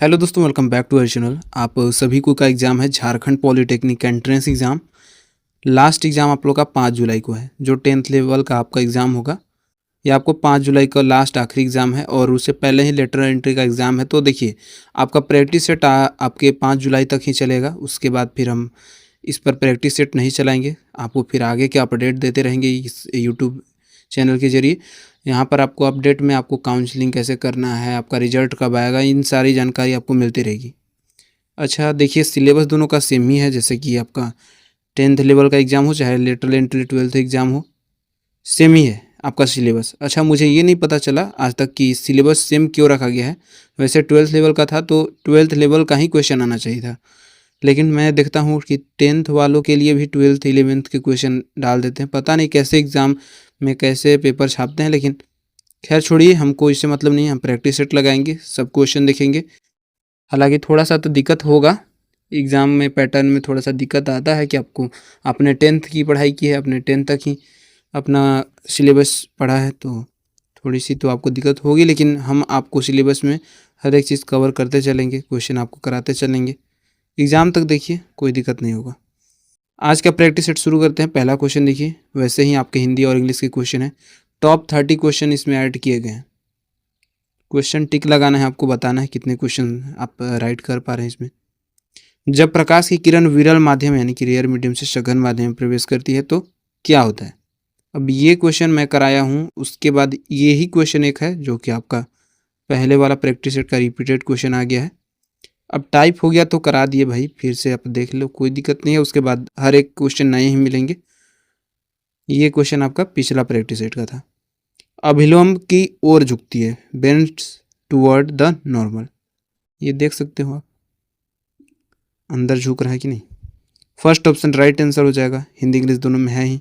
Hello दोस्तों, welcome back to our channel. आप सभी को का एग्ज़ाम है Jharkhand polytechnic entrance exam. Last exam आप लोग का 5 जुलाई को है। जो 10th लेवल का आपका एग्ज़ाम होगा, ये आपको 5 जुलाई का लास्ट आखिरी एग्ज़ाम है और उससे पहले ही लेटर एंट्री का एग्ज़ाम है। तो देखिए, आपका प्रैक्टिस सेट आपके 5 जुलाई तक ही चलेगा। उसके बाद फिर हम इस पर प्रैक्टिस सेट नहीं चलाएंगे। आपको फिर आगे के अपडेट देते रहेंगे इस यूट्यूब चैनल के ज़रिए। यहाँ पर आपको अपडेट में आपको काउंसलिंग कैसे करना है, आपका रिजल्ट कब आएगा, इन सारी जानकारी आपको मिलती रहेगी। अच्छा देखिए, सिलेबस दोनों का सेम ही है। जैसे कि आपका 10th लेवल का एग्ज़ाम हो चाहे लेटरल एंट्री 12th एग्ज़ाम हो, सेम ही है आपका सिलेबस। अच्छा, मुझे ये नहीं पता चला आज तक कि सिलेबस सेम क्यों रखा गया है। वैसे 12th लेवल का था तो 12th लेवल का ही क्वेश्चन आना चाहिए था, लेकिन मैं देखता हूँ कि 10th वालों के लिए भी 12th 11th के क्वेश्चन डाल देते हैं। पता नहीं कैसे एग्ज़ाम में कैसे पेपर छापते हैं, लेकिन खैर छोड़िए, हमको इससे मतलब नहीं है। हम प्रैक्टिस सेट लगाएंगे, सब क्वेश्चन देखेंगे। हालांकि थोड़ा सा तो दिक्कत होगा एग्ज़ाम में, पैटर्न में थोड़ा सा दिक्कत आता है कि आपको आपने 10th की पढ़ाई की है, अपने 10th तक ही अपना सिलेबस पढ़ा है, तो थोड़ी सी तो आपको दिक्कत होगी। लेकिन हम आपको सिलेबस में हर एक चीज़ कवर करते चलेंगे, क्वेश्चन आपको कराते चलेंगे। एग्ज़ाम तक देखिए, कोई दिक्कत नहीं होगा। आज का प्रैक्टिस सेट शुरू करते हैं। पहला क्वेश्चन देखिए, वैसे ही आपके हिंदी और इंग्लिश के क्वेश्चन है। टॉप 30 क्वेश्चन इसमें ऐड किए गए हैं। क्वेश्चन टिक लगाना है, आपको बताना है कितने क्वेश्चन आप राइट कर पा रहे हैं इसमें। जब प्रकाश की किरण विरल माध्यम यानी कि रेयर मीडियम से सघन माध्यम में प्रवेश करती है तो क्या होता है। अब ये क्वेश्चन मैं कराया हूँ, उसके बाद ये ही क्वेश्चन एक है जो कि आपका पहले वाला प्रैक्टिस सेट का रिपीटेड क्वेश्चन आ गया है। अब टाइप हो गया तो करा दिए भाई, फिर से आप देख लो, कोई दिक्कत नहीं है। उसके बाद हर एक क्वेश्चन नए ही मिलेंगे। ये क्वेश्चन आपका पिछला प्रैक्टिस सेट का था। अभिलोम की ओर झुकती है, बेंड्स टुवर्ड द नॉर्मल। ये देख सकते हो आप, अंदर झुक रहा है कि नहीं। फर्स्ट ऑप्शन राइट आंसर हो जाएगा, हिंदी इंग्लिश दोनों में है ही।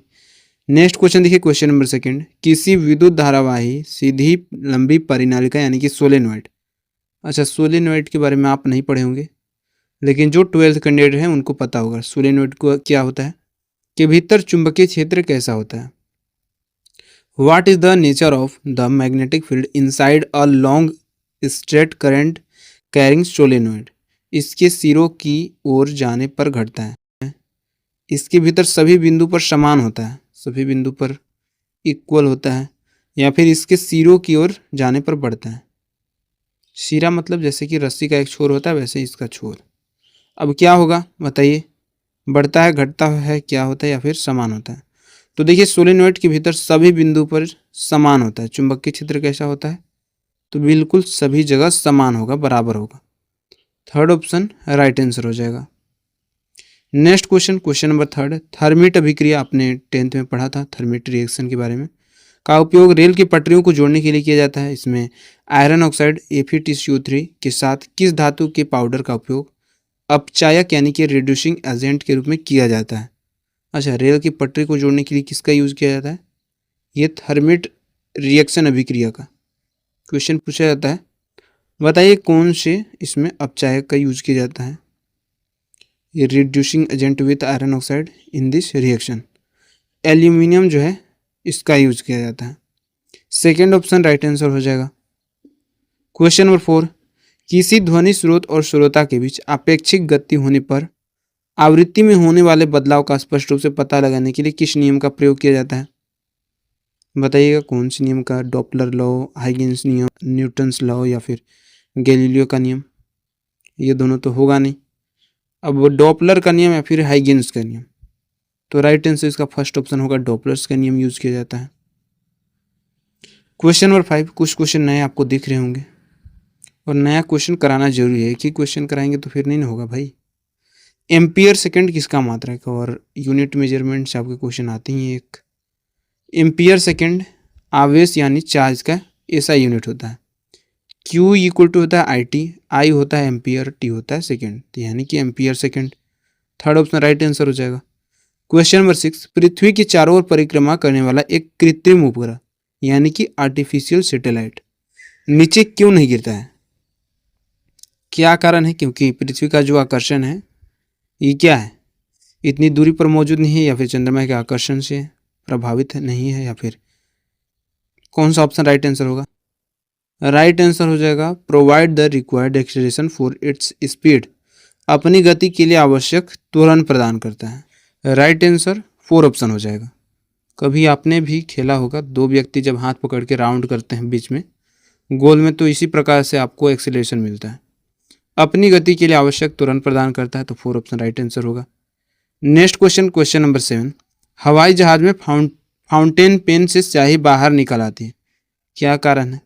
नेक्स्ट क्वेश्चन देखिए, क्वेश्चन नंबर सेकंड। किसी विद्युत धारावाही सीधी लंबी परिनालिका यानी कि सोलेनॉइड। अच्छा, सोलेनॉइड के बारे में आप नहीं पढ़े होंगे, लेकिन जो 12th कैंडिडेट हैं उनको पता होगा सोलेनॉइड को क्या होता है, के भीतर चुंबकीय क्षेत्र कैसा होता है। What is the nature of the magnetic field inside a long straight current carrying solenoid. इसके सिरों की ओर जाने पर घटता है, इसके भीतर सभी बिंदु पर समान होता है, सभी बिंदु पर इक्वल होता है, या फिर इसके सिरों की ओर जाने पर बढ़ता है। सिरा मतलब जैसे कि रस्सी का एक छोर होता है, वैसे इसका छोर। अब क्या होगा बताइए, बढ़ता है, घटता है, क्या होता है, या फिर समान होता है। तो देखिए, सोलेनॉइड के भीतर सभी बिंदु पर समान होता है। चुंबकीय क्षेत्र कैसा होता है, तो बिल्कुल सभी जगह समान होगा, बराबर होगा। थर्ड ऑप्शन राइट आंसर हो जाएगा। Next question, question number third. Thermite अभिक्रिया आपने 10th में पढ़ा था, थर्मिट रिएक्शन के बारे में, का उपयोग रेल की पटरियों को जोड़ने के लिए किया जाता है। इसमें आयरन ऑक्साइड FeTCO3 के साथ किस धातु के पाउडर का उपयोग अपचायक यानी कि रिड्यूसिंग एजेंट के रूप में किया जाता है। अच्छा, रेल की पटरी को जोड़ने के लिए किसका यूज़ किया जाता है, ये थर्मिट रिएक्शन अभिक्रिया का क्वेश्चन पूछा जाता है। बताइए कौन से इसमें अपचायक का यूज़ किया जाता है, ये reducing agent with iron oxide in this reaction. Aluminium जो है इसका यूज़ किया जाता है। सेकेंड ऑप्शन राइट आंसर हो जाएगा। Question number 4। किसी ध्वनि स्रोत और श्रोता के बीच अपेक्षिक गति होने पर आवृत्ति में होने वाले बदलाव का स्पष्ट रूप से पता लगाने के लिए किस नियम का प्रयोग किया जाता है। बताइएगा कौन से नियम का, डॉपलर लॉ, हाइगेंस नियम, न्यूटन्स लॉ, या फिर गैलीलियो का नियम। ये दोनों तो होगा नहीं। अब डॉपलर का नियम या फिर हाइगेंस का नियम, तो राइट आंसर इसका फर्स्ट ऑप्शन होगा, डॉपलर्स का नियम यूज किया जाता है। Question number 5। कुछ क्वेश्चन नए आपको दिख रहे होंगे, और नया क्वेश्चन कराना जरूरी है। एक ही क्वेश्चन कराएंगे तो फिर नहीं होगा भाई। एम्पियर सेकंड किसका मात्रक है, और यूनिट मेजरमेंट से आपके क्वेश्चन आते ही। एक एम्पियर सेकंड आवेश यानी चार्ज का ऐसा यूनिट होता है। Q इक्वल टू होता है IT, I होता है एम्पियर, T होता है सेकंड, तो यानी कि ampere second. Third option right answer हो जाएगा। Question number 6। पृथ्वी की चारों ओर परिक्रमा करने वाला एक कृत्रिम उपग्रह यानी कि आर्टिफिशियल सैटेलाइट नीचे क्यों नहीं गिरता है। क्या कारण है, क्योंकि पृथ्वी का जो आकर्षण है ये क्या है, इतनी दूरी पर मौजूद नहीं है, या फिर चंद्रमा के आकर्षण से प्रभावित नहीं है, या फिर कौन सा ऑप्शन राइट आंसर होगा। राइट आंसर हो जाएगा provide the required acceleration for its speed, अपनी गति के लिए आवश्यक त्वरण प्रदान करता है। राइट आंसर 4 ऑप्शन हो जाएगा। कभी आपने भी खेला होगा, दो व्यक्ति जब हाथ पकड़ के राउंड करते हैं बीच में गोल में, तो इसी प्रकार से आपको एक्सेलरेशन मिलता है। अपनी गति के लिए आवश्यक त्वरण प्रदान करता है, तो 4 ऑप्शन राइट आंसर होगा। नेक्स्ट क्वेश्चन, क्वेश्चन नंबर 7, हवाई जहाज में फाउंटेन पेन से स्याही बाहर निकल आती है, क्या कारण है?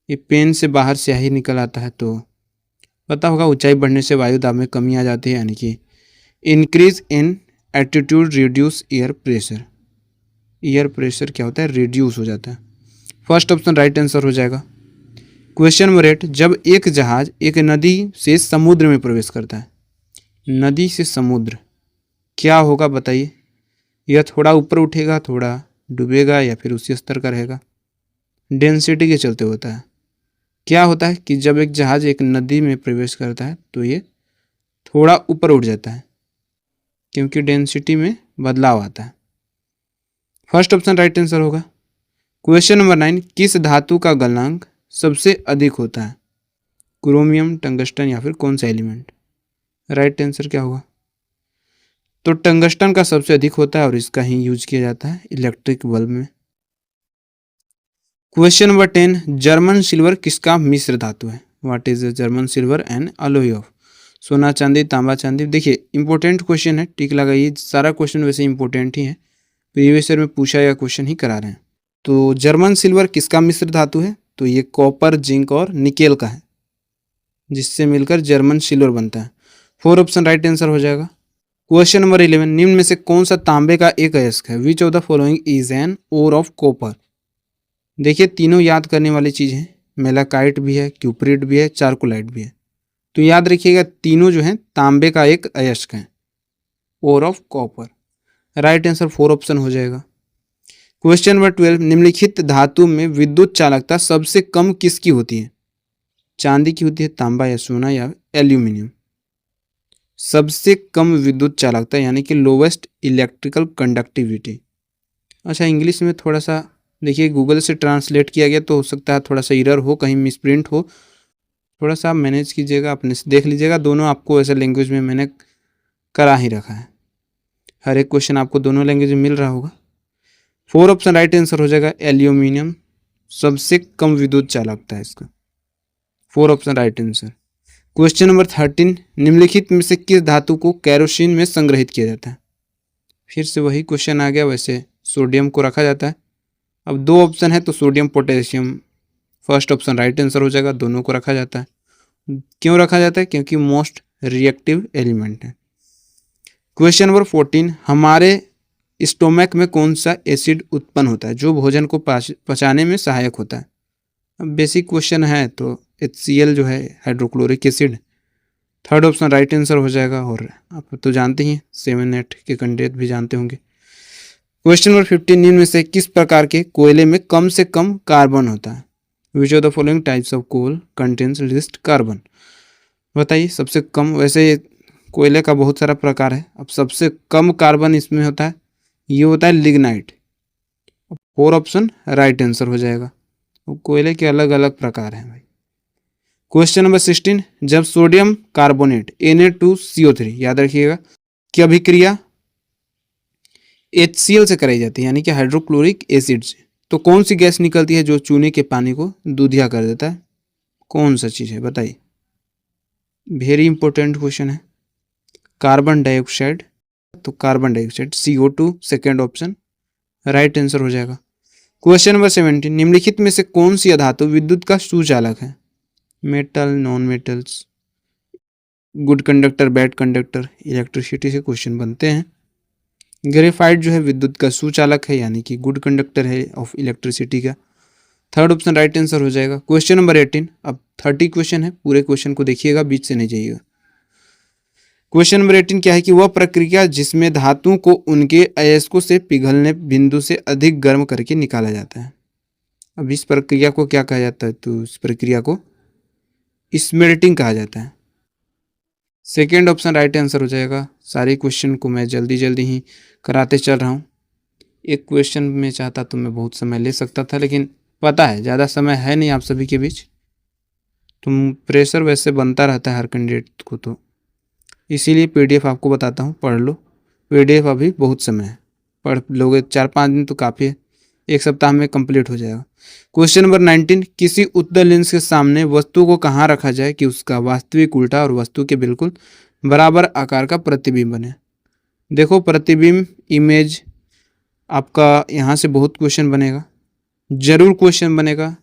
ये पेन से बाहर स्याही निकल आता है, तो पता होगा ऊंचाई बढ़ने से वायु दाब में कमी आ जाती है, यानी कि increase in altitude reduce air pressure. Air pressure क्या होता है? रिड्यूस हो जाता है। फर्स्ट ऑप्शन राइट आंसर हो जाएगा। क्वेश्चन नंबर 8, जब एक जहाज एक नदी से समुद्र में प्रवेश करता है, नदी से समुद्र, क्या होगा बताइए? यह थोड़ा ऊपर उठेगा, थोड़ा डूबेगा, या फिर उसी स्तर का रहेगा? डेंसिटी के चलते होता है। क्या होता है कि जब एक जहाज एक नदी में प्रवेश करता है तो ये थोड़ा ऊपर उठ जाता है, क्योंकि डेंसिटी में बदलाव आता है। फर्स्ट ऑप्शन राइट आंसर होगा। क्वेश्चन नंबर 9, किस धातु का गलनांक सबसे अधिक होता है? क्रोमियम, टंगस्टन, या फिर कौन सा एलिमेंट? राइट आंसर क्या होगा? तो टंगस्टन का सबसे अधिक होता है और इसका ही यूज किया जाता है इलेक्ट्रिक बल्ब में। क्वेश्चन नंबर 10, जर्मन सिल्वर किसका मिश्र धातु है? What is German silver and alloy of? सोना चांदी, तांबा चांदी। देखिए इंपॉर्टेंट क्वेश्चन है, टिक लगाइए। सारा क्वेश्चन वैसे इंपॉर्टेंट ही है, प्रीवियस ईयर में पूछा या क्वेश्चन ही करा रहे हैं। तो जर्मन सिल्वर किसका मिश्र धातु है? तो ये कॉपर, जिंक और निकेल का है, जिससे मिलकर जर्मन सिल्वर बनता है। 4 ऑप्शन राइट आंसर हो जाएगा। क्वेश्चन नंबर 11, निम्न में से कौन सा तांबे का एक अयस्क है? Which of the following is an ore of copper? देखिए तीनों याद करने वाली चीज़ है, मेलाकाइट भी है, क्यूप्रिट भी है, चारकोलाइट भी है। तो याद रखिएगा तीनों जो हैं तांबे का एक अयस्क है, ore of copper. Right answer 4 option हो जाएगा। क्वेश्चन नंबर 12, निम्नलिखित धातु में विद्युत चालकता सबसे कम किसकी होती है? चांदी की होती है, तांबा या सोना या एल्यूमिनियम? सबसे कम विद्युत चालकता यानी कि लोवेस्ट इलेक्ट्रिकल कंडक्टिविटी। अच्छा, इंग्लिश में थोड़ा सा देखिए गूगल से ट्रांसलेट किया गया तो हो सकता है थोड़ा सा एरर हो, कहीं मिसप्रिंट हो, थोड़ा सा आप मैनेज कीजिएगा, अपने से देख लीजिएगा। दोनों आपको ऐसे लैंग्वेज में मैंने करा ही रखा है, हर एक क्वेश्चन आपको दोनों लैंग्वेज में मिल रहा होगा। 4 ऑप्शन राइट आंसर हो जाएगा। एल्यूमिनियम सबसे कम विद्युत चालकता है इसका, 4 option right answer. Question number 13, निम्नलिखित में से किस धातु को केरोसिन में संग्रहित किया जाता है? फिर से वही क्वेश्चन आ गया, वैसे सोडियम को रखा जाता है। अब 2 ऑप्शन है तो sodium, potassium, first option right answer हो जाएगा। दोनों को रखा जाता है। क्यों रखा जाता है? क्योंकि मोस्ट रिएक्टिव एलिमेंट है। क्वेश्चन नंबर 14, हमारे स्टोमक में कौन सा एसिड उत्पन्न होता है जो भोजन को पचाने में सहायक होता है? अब बेसिक क्वेश्चन है तो HCl जो है hydrochloric acid, third option right answer हो जाएगा। और आप तो जानते ही 7-8 के कंटेंट भी जानते होंगे। क्वेश्चन नंबर 15, निम्न में से किस प्रकार के कोयले में कम से कम कार्बन होता है? Which of the following types of coal contains least carbon? बताइए सबसे कम। वैसे कोयले का बहुत सारा प्रकार है, अब सबसे कम कार्बन इसमें होता है, ये होता है लिग्नाइट। 4 ऑप्शन राइट आंसर हो जाएगा। कोयले के अलग अलग प्रकार हैं भाई। क्वेश्चन नंबर 16, जब सोडियम कार्बोनेट Na2CO3, याद रखिएगा, की अभिक्रिया HCl से कराई जाती है, यानी कि हाइड्रोक्लोरिक एसिड से, तो कौन सी गैस निकलती है जो चूने के पानी को दूधिया कर देता है? कौन सा चीज़ है बताइए? वेरी इंपॉर्टेंट क्वेश्चन है। कार्बन डाइऑक्साइड, तो carbon dioxide CO2 second option right answer हो जाएगा। क्वेश्चन नंबर 17, निम्नलिखित में से कौन सी धातु विद्युत का सुचालक है? Metal, non metals, good conductor, bad conductor, electricity से क्वेश्चन बनते हैं। ग्रेफाइट जो है विद्युत का सुचालक है, यानी कि गुड कंडक्टर है ऑफ इलेक्ट्रिसिटी का। थर्ड ऑप्शन राइट आंसर हो जाएगा। क्वेश्चन नंबर 18, अब 30 क्वेश्चन है, पूरे क्वेश्चन को देखिएगा, बीच से नहीं जाइएगा। क्वेश्चन नंबर 18 क्या है कि वह प्रक्रिया जिसमें धातु को उनके अयस्कों से पिघलने बिंदु से अधिक गर्म करके निकाला जाता है। अब इस प्रक्रिया को क्या कहा जाता है? तो इस प्रक्रिया को स्मेल्टिंग कहा जाता है। सेकेंड ऑप्शन राइट आंसर हो जाएगा। सारे क्वेश्चन को मैं जल्दी जल्दी ही कराते चल रहा हूँ। एक क्वेश्चन में चाहता तो मैं बहुत समय ले सकता था, लेकिन पता है ज़्यादा समय है नहीं आप सभी के बीच, तुम प्रेशर वैसे बनता रहता है हर कैंडिडेट को, तो इसीलिए पीडीएफ आपको बताता हूँ, पढ़ लो। पीडीएफ अभी बहुत समय है, पढ़ लोगे 4-5 दिन तो काफ़ी है, 1 सप्ताह में कंप्लीट हो जाएगा। क्वेश्चन नंबर 19, किसी उत्तल लेंस के सामने वस्तु को कहाँ रखा जाए कि उसका वास्तविक उल्टा और वस्तु के बिल्कुल बराबर आकार का प्रतिबिंब बने। देखो प्रतिबिंब इमेज आपका यहाँ से बहुत क्वेश्चन बनेगा, जरूर क्वेश्चन बनेगा,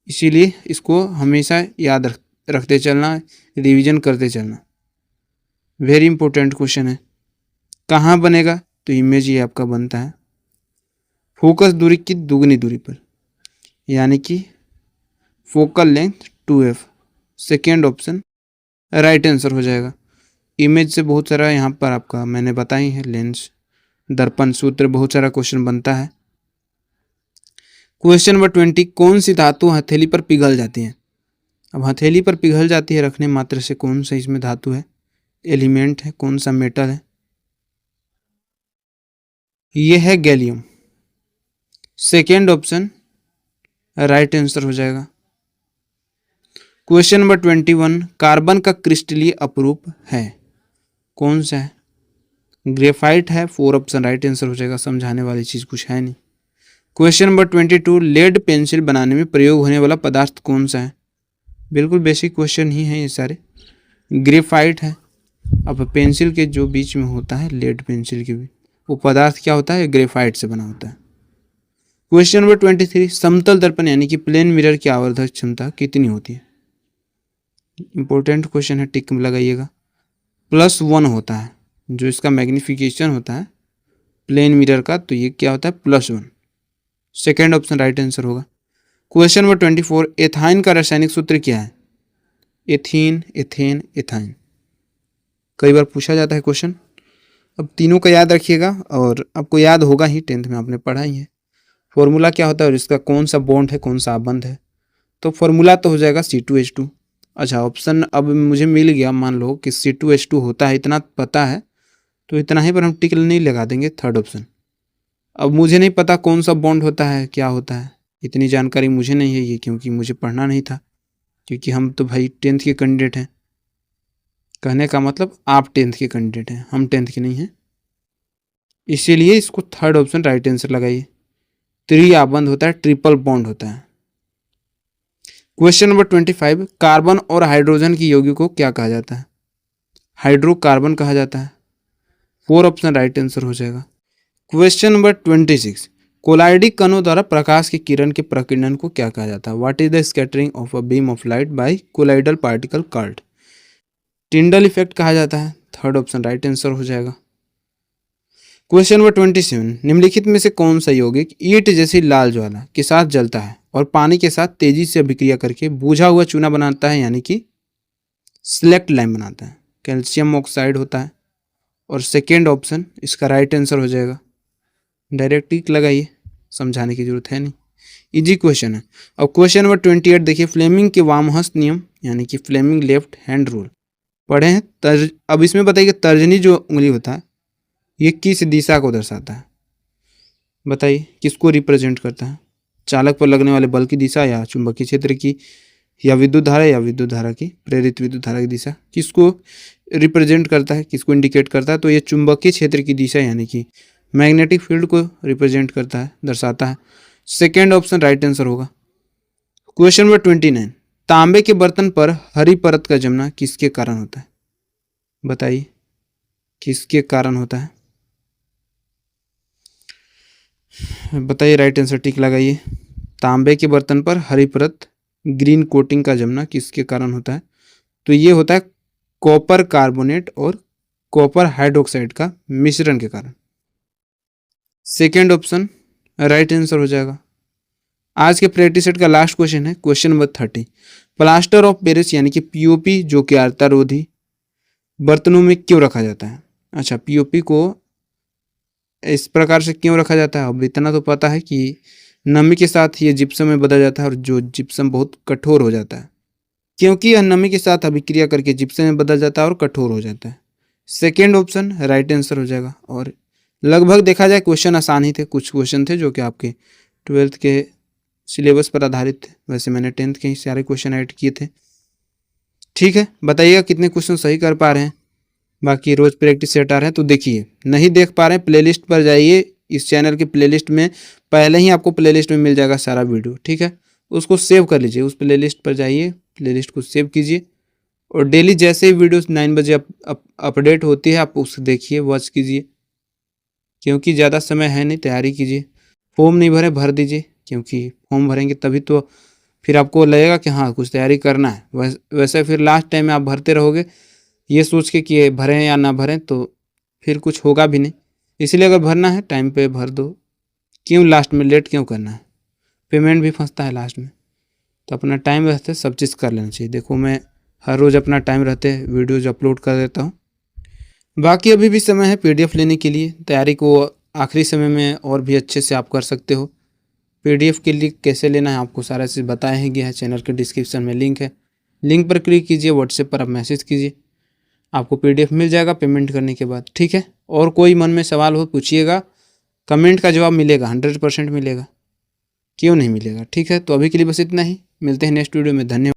इसीलिए इसको हमेशा याद रखते चलना, रिवीजन करते चलना। वेरी इंपॉर्टेंट क्वेश्चन है। कहाँ बनेगा, तो इमेज ये आपका बनता है फोकस दूरी की दुगनी दूरी पर, यानी कि focal length 2f। Second option right answer हो जाएगा। इमेज से बहुत सारा यहाँ पर आपका मैंने बताई है, लेंस, दर्पण, सूत्र, बहुत सारा क्वेश्चन बनता है। क्वेश्चन नंबर 20, कौन सी धातु हथेली पर पिघल जाती है। अब हथेली पर पिघल जाती है रखने मात्र से, कौन सा इसमें धातु है, एलिमेंट है, कौन सा मेटल है, ये है gallium. Second option right answer हो जाएगा। क्वेश्चन नंबर 21, कार्बन का क्रिस्टलीय अपरूप है, कौन सा है, ग्रेफाइट है। 4 ऑप्शन राइट आंसर हो जाएगा, समझाने वाली चीज कुछ है नहीं। क्वेश्चन नंबर 22, लेड पेंसिल बनाने में प्रयोग होने वाला पदार्थ कौन सा है। बिल्कुल बेसिक क्वेश्चन ही है ये सारे, ग्रेफाइट है। अब पेंसिल के जो बीच में होता है, लेड पेंसिल के भी, वो पदार्थ क्या होता है, ग्रेफाइट से बना होता है। क्वेश्चन नंबर 23, समतल दर्पण यानी कि प्लेन मिरर की आवर्धक क्षमता कितनी होती है। इंपॉर्टेंट क्वेश्चन है, टिक लगाइएगा। +1 होता है, जो इसका मैग्निफिकेशन होता है प्लेन मिरर का, तो ये क्या होता है, +1। सेकेंड ऑप्शन राइट आंसर होगा। क्वेश्चन नंबर 24, एथाइन का रासायनिक सूत्र क्या है। एथीन, एथेन, एथाइन, कई बार पूछा जाता है क्वेश्चन। अब तीनों का याद रखिएगा, और आपको याद होगा ही, 10th में आपने पढ़ा ही है। फॉर्मूला क्या होता है और इसका कौन सा बॉन्ड है, कौन सा आबंध है, तो फॉर्मूला तो हो जाएगा C2H2। अच्छा, ऑप्शन अब मुझे मिल गया, मान लो कि C2H2 होता है, इतना पता है, तो इतना ही पर हम टिक नहीं लगा देंगे, थर्ड ऑप्शन। अब मुझे नहीं पता कौन सा बॉन्ड होता है, क्या होता है, इतनी जानकारी मुझे नहीं है ये, क्योंकि मुझे पढ़ना नहीं था, क्योंकि हम तो भाई 10th के कैंडिडेट हैं। कहने का मतलब आप 10th के कैंडिडेट हैं, हम 10th के नहीं हैं, इसीलिए इसको थर्ड ऑप्शन राइट आंसर लगाइए। त्रिआबंध होता है, ट्रिपल बॉन्ड होता है। क्वेश्चन नंबर 25, कार्बन और हाइड्रोजन की यौगिक को क्या कहा जाता है। हाइड्रोकार्बन कहा जाता है। 4 ऑप्शन राइट आंसर हो जाएगा। क्वेश्चन नंबर 26, कोलाइडी कणों द्वारा प्रकाश की किरण के प्रकीर्णन को क्या कहा जाता है। What is the scattering of a beam of light by colloidal particle called. Tyndall effect कहा जाता है। थर्ड ऑप्शन राइट आंसर हो जाएगा। क्वेश्चन नंबर 27, निम्नलिखित में से कौन सा यौगिक ईंट जैसी लाल ज्वाला के साथ जलता है और पानी के साथ तेजी से अभिक्रिया करके बुझा हुआ चूना बनाता है, यानी कि सिलेक्ट लाइम बनाता है। कैल्शियम ऑक्साइड होता है। और सेकेंड ऑप्शन इसका राइट आंसर हो जाएगा। डायरेक्ट टिक लगाइए, समझाने की जरूरत है नहीं, इजी क्वेश्चन है। अब क्वेश्चन नंबर 28 देखिए, फ्लेमिंग के वामहस्त नियम यानी कि फ्लेमिंग लेफ्ट हैंड रूल पढ़े हैं। अब इसमें बताइए तर्जनी जो उंगली होता है ये किस दिशा को दर्शाता है, बताइए किसको रिप्रेजेंट करता है। चालक पर लगने वाले बल की दिशा, या चुंबकीय क्षेत्र की, या विद्युत धारा, या विद्युत धारा की, प्रेरित विद्युत धारा की दिशा, किसको रिप्रेजेंट करता है, किसको इंडिकेट करता है, तो ये चुंबकीय क्षेत्र की दिशा यानी कि मैग्नेटिक फील्ड को रिप्रेजेंट करता है, दर्शाता है। सेकेंड ऑप्शन राइट आंसर होगा। क्वेश्चन नंबर 29, तांबे के बर्तन पर हरी परत का जमना किसके कारण होता है, बताइए किसके कारण होता है, बताइए राइट आंसर टिक लगाइए। तांबे के बर्तन पर हरी परत, ग्रीन कोटिंग का जमना किसके कारण होता है, तो ये होता है कॉपर कार्बोनेट और कॉपर हाइड्रोक्साइड का मिश्रण के कारण। सेकेंड ऑप्शन राइट आंसर हो जाएगा। आज के प्रैक्टिस सेट का लास्ट क्वेश्चन है, question number 30, plaster of Paris यानी कि पीओपी जो कि आर्द्रतारोधी बर्तनों में क्यों रखा जाता है। अच्छा, पीओपी को इस प्रकार से क्यों रखा जाता है, अब इतना तो पता है कि नमी के साथ ये जिप्सम में बदल जाता है, और जो जिप्सम बहुत कठोर हो जाता है, क्योंकि यह नमी के साथ अभिक्रिया करके जिप्सम में बदल जाता है और कठोर हो जाता है। सेकेंड ऑप्शन राइट आंसर हो जाएगा। और लगभग देखा जाए क्वेश्चन आसान ही थे, कुछ क्वेश्चन थे जो कि आपके 12th के सिलेबस पर आधारित थे। वैसे मैंने 10th के ही सारे क्वेश्चन ऐड किए थे। ठीक है, बताइएगा कितने क्वेश्चन सही कर पा रहे हैं। बाकी रोज़ प्रैक्टिस सेट आ रहे हैं तो देखिए, नहीं देख पा रहे हैं प्लेलिस्ट पर जाइए, इस चैनल की प्लेलिस्ट में पहले ही आपको प्लेलिस्ट में मिल जाएगा सारा वीडियो। ठीक है, उसको सेव कर लीजिए, उस प्लेलिस्ट पर जाइए, प्लेलिस्ट को सेव कीजिए और डेली जैसे ही वीडियोस 9 बजे अपडेट होती है आप उसे देखिए, वॉच कीजिए, क्योंकि ज़्यादा समय है नहीं, तैयारी कीजिए। फॉर्म नहीं भरे भर दीजिए, क्योंकि फॉर्म भरेंगे तभी तो फिर आपको लगेगा कि हाँ कुछ तैयारी करना है। वैसे फिर लास्ट टाइम में आप भरते रहोगे ये सोच के कि भरें या ना भरें तो फिर कुछ होगा भी नहीं। इसलिए अगर भरना है टाइम पे भर दो, क्यों लास्ट में लेट क्यों करना है, पेमेंट भी फंसता है लास्ट में। तो अपना टाइम रहते सब चीज़ कर लेना चाहिए। देखो मैं हर रोज़ अपना टाइम रहते वीडियोज़ अपलोड कर देता हूँ। बाकी अभी भी समय है PDF लेने के लिए, तैयारी को आखिरी समय में और भी अच्छे से आप कर सकते हो। PDF के लिए कैसे लेना है आपको सारा चीज़ बताया ही गया है, चैनल के डिस्क्रिप्शन में लिंक है, लिंक पर क्लिक कीजिए, व्हाट्सएप पर आप मैसेज कीजिए, आपको PDF मिल जाएगा पेमेंट करने के बाद। ठीक है, और कोई मन में सवाल हो पूछिएगा, कमेंट का जवाब मिलेगा, 100% मिलेगा, क्यों नहीं मिलेगा। ठीक है, तो अभी के लिए बस इतना ही, मिलते हैं नेक्स्ट वीडियो में, धन्यवाद।